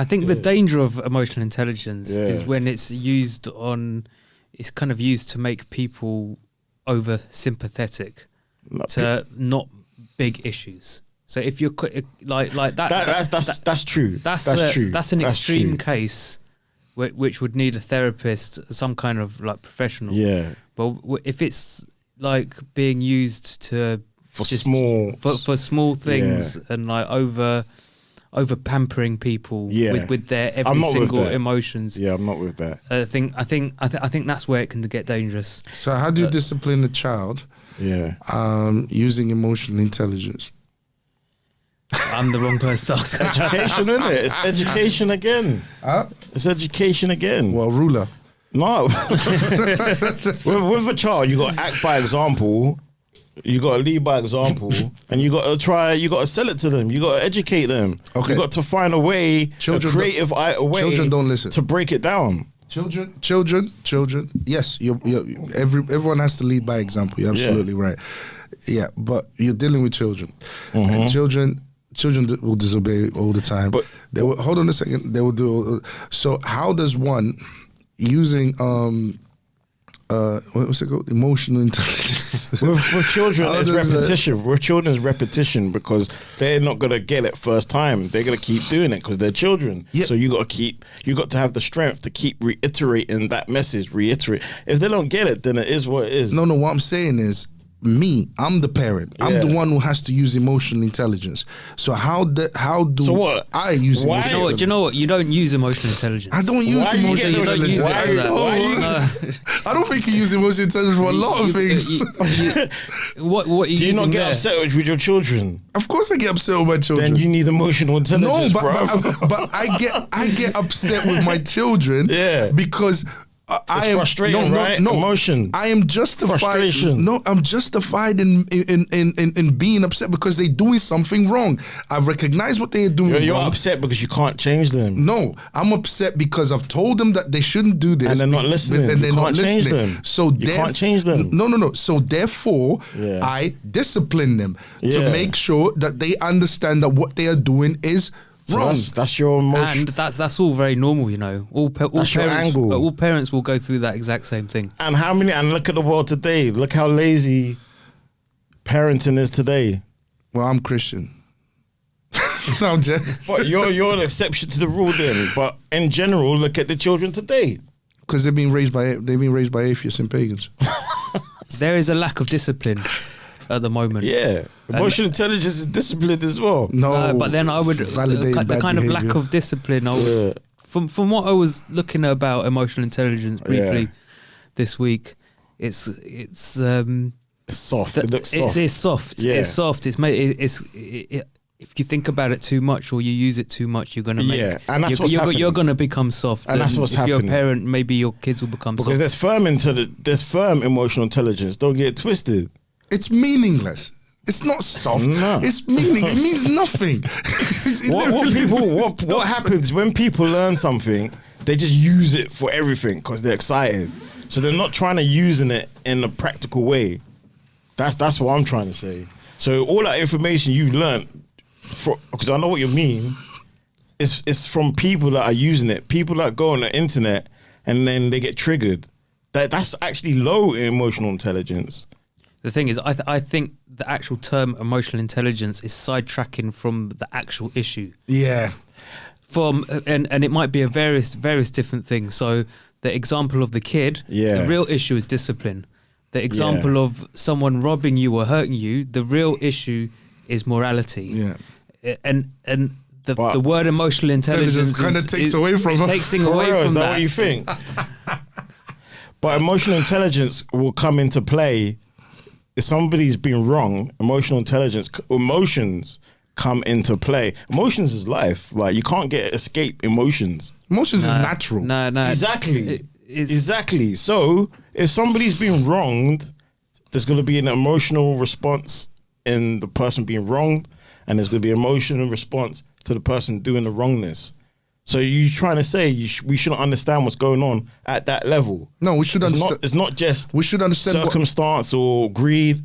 I think the danger of emotional intelligence is when it's kind of used to make people over sympathetic to not big issues. So if you're like that's true. That's true. That's an extreme case which would need a therapist, some kind of like professional. Yeah. But if it's like being used for small things and like over pampering people with their every single emotions. Yeah, I'm not with that. I think that's where it can get dangerous. So how do you discipline a child? Yeah. Using emotional intelligence. I'm the wrong person to ask. Education, isn't it? It's education again. It's education again. Well, ruler. No. with a child, you got to act by example. You got to lead by example, and you got to sell it to them. You got to educate them. Okay. You got to find a way, a creative way. Children don't listen. To break it down. Children. Yes, everyone has to lead by example. You're absolutely right. Yeah, but you're dealing with children, and children will disobey all the time. But they will, hold on a second. They will do. So how does one using what's it called? Emotional intelligence. with children, it's repetition. With children, it's repetition because they're not gonna get it first time. They're gonna keep doing it because they're children. Yep. So you got to have the strength to keep reiterating that message. If they don't get it, then it is what it is. No. What I'm saying is, I'm the parent. I'm the one who has to use emotional intelligence. So how do I use emotional intelligence? Do you know what? You don't use emotional intelligence. I don't use emotional intelligence. I don't think you use emotional intelligence for a lot of things. What are you do you not get there? upset with your children? Of course I get upset with my children. Then you need emotional intelligence, but I get upset with my children because I am frustrating, right? Emotion. I am justified. Frustration. No, I'm justified in being upset because they're doing something wrong. I recognize what they're doing. You're wrong. upset because you can't change them. No, I'm upset because I've told them that they shouldn't do this, and they're not listening. And they're not change listening. them. So you can't change them. No. So therefore, I discipline them to make sure that they understand that what they are doing is. So that's your emotion. And that's all very normal, you know. All parents will go through that exact same thing. And look at the world today. Look how lazy parenting is today. Well, I'm Christian. No, I'm just. But you're an exception to the rule then. But in general, look at the children today. Because they've been raised by atheists and pagans. There is a lack of discipline at the moment. Yeah. Emotional intelligence is disciplined as well. No, but then I would the kind of lack of discipline. From what I was looking at about emotional intelligence briefly this week, it's soft. It looks soft. It's soft. Yeah. It's soft. If you think about it too much or you use it too much, you're gonna you're gonna become soft. And that's what's happening. If you're a parent, maybe your kids will become soft. Because there's firm emotional intelligence. Don't get it twisted. It's meaningless. It's not soft. No. It's meaning. It means nothing. What happens when people learn something? They just use it for everything because they're excited. So they're not trying to using it in a practical way. That's what I'm trying to say. So all that information you learned, because I know what you mean, it's from people that are using it. People that go on the internet and then they get triggered. That's actually low in emotional intelligence. The thing is, I think the actual term emotional intelligence is sidetracking from the actual issue. Yeah. And it might be a various different things. So the example of the kid, the real issue is discipline. The example of someone robbing you or hurting you, the real issue is morality. Yeah. And the word emotional intelligence kind of takes away from that. Is that what you think? But emotional intelligence will come into play. If somebody's been wrong, emotions come into play. Emotions is life. Like you can't escape emotions. Emotions is natural. No. Exactly. Exactly. So if somebody's been wronged, there's going to be an emotional response in the person being wronged, and there's going to be an emotional response to the person doing the wrongness. So you trying to say we shouldn't understand what's going on at that level? No, we should understand. It's not just we should understand circumstance or greed.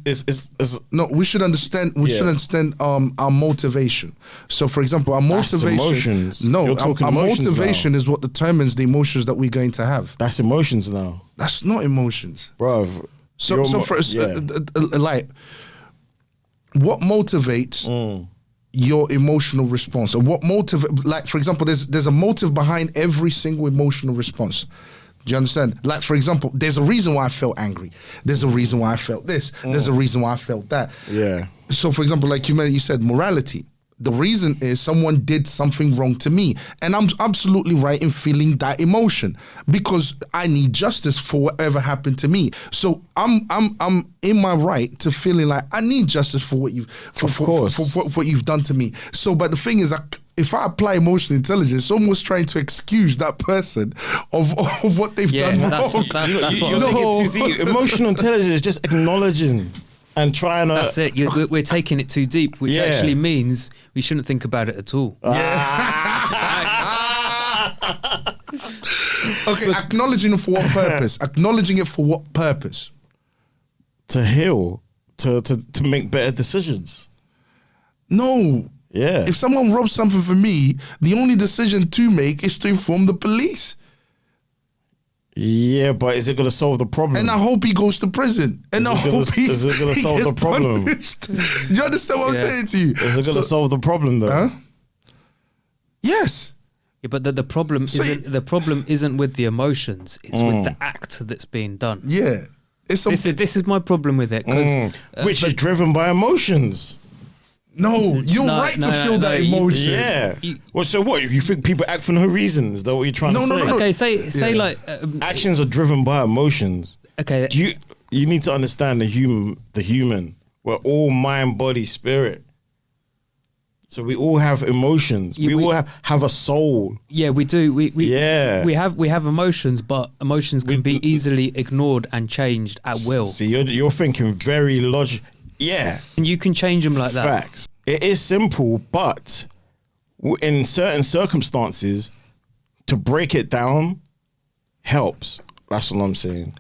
No, we should understand. We should understand our motivation. So, for example, our motivation. That's emotions. No, You're talking our emotions motivation now. is what determines the emotions that we're going to have. That's emotions now, That's not emotions, bro. So for like, what motivates your emotional response, or what motive? Like, for example, there's a motive behind every single emotional response. Do you understand? Like, for example, there's a reason why I felt angry. There's a reason why I felt this. There's a reason why I felt that. Yeah. So, for example, like you said, morality. The reason is someone did something wrong to me, and I'm absolutely right in feeling that emotion because I need justice for whatever happened to me. So I'm in my right to feeling like I need justice for what you've for what you've done to me. So, but the thing is, if I apply emotional intelligence, someone's trying to excuse that person of what they've done wrong. That's you're thinking too deep. Emotional intelligence is just acknowledging. And trying to... That's it. We're taking it too deep, which actually means we shouldn't think about it at all. Okay, acknowledging it for what purpose? Acknowledging it for what purpose? To heal, to make better decisions. No. Yeah. If someone robs something for me, the only decision to make is to inform the police. Yeah, but is it going to solve the problem? And I hope he goes to prison. And I hope is it going to solve the problem? Punished. Do you understand what I'm saying to you? Is it going to solve the problem though? Huh? Yes. Yeah, but the problem isn't with the emotions. It's with the act that's being done. Yeah. This is my problem with it. Which is driven by emotions. No, you're right to feel that emotion. Yeah. Well, so what? You think people act for no reason? Is that what you're trying to say? No. Okay, say like actions are driven by emotions. Okay. You need to understand the human. We're all mind, body, spirit. So we all have emotions. We all have a soul. Yeah, we do. We have emotions, but emotions can be easily ignored and changed at will. See, you're thinking very logical. Yeah. And you can change them like that. Facts. It is simple, but in certain circumstances, to break it down helps. That's what I'm saying.